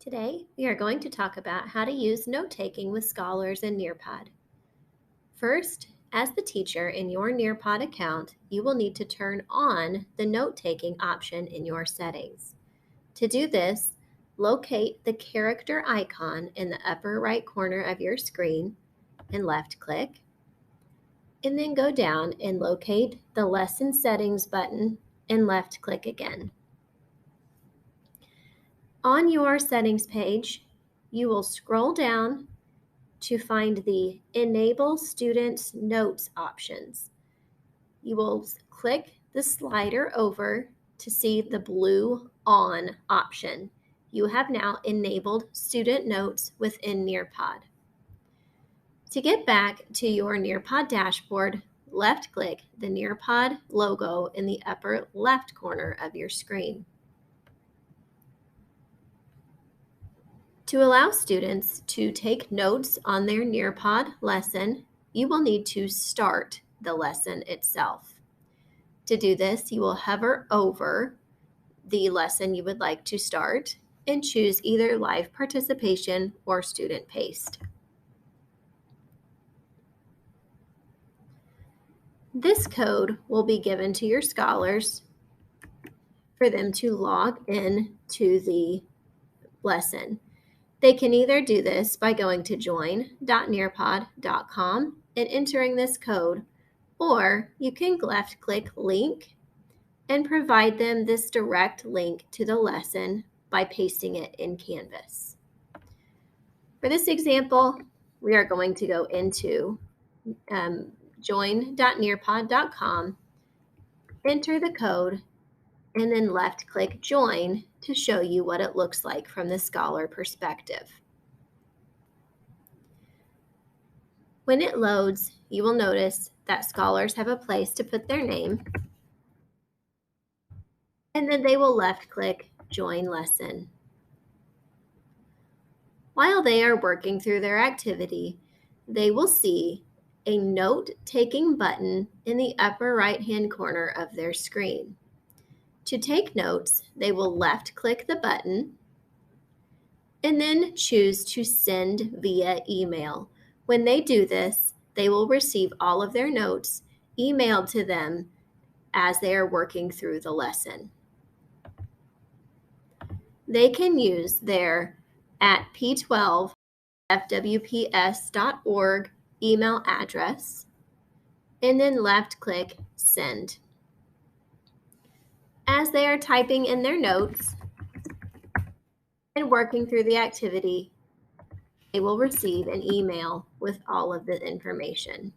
Today, we are going to talk about how to use note-taking with scholars in Nearpod. First, as the teacher in your Nearpod account, you will need to turn on the note-taking option in your settings. To do this, locate the character icon in the upper right corner of your screen and left-click, and then go down and locate the Lesson Settings button and left-click again. On your settings page, you will scroll down to find the Enable Students Notes options. You will click the slider over to see the blue On option. You have now enabled student notes within Nearpod. To get back to your Nearpod dashboard, left-click the Nearpod logo in the upper left corner of your screen. To allow students to take notes on their Nearpod lesson, you will need to start the lesson itself. To do this, you will hover over the lesson you would like to start and choose either live participation or student paced. This code will be given to your scholars for them to log in to the lesson. They can either do this by going to join.nearpod.com and entering this code, or you can left-click Link and provide them this direct link to the lesson by pasting it in Canvas. For this example, we are going to go into join.nearpod.com, enter the code, and then left-click Join to show you what it looks like from the scholar perspective. When it loads, you will notice that scholars have a place to put their name, and then they will left-click Join Lesson. While they are working through their activity, they will see a note-taking button in the upper right-hand corner of their screen. To take notes, they will left-click the button and then choose to send via email. When they do this, they will receive all of their notes emailed to them as they are working through the lesson. They can use their @p12fwps.org email address and then left-click Send. As they are typing in their notes and working through the activity, they will receive an email with all of the information.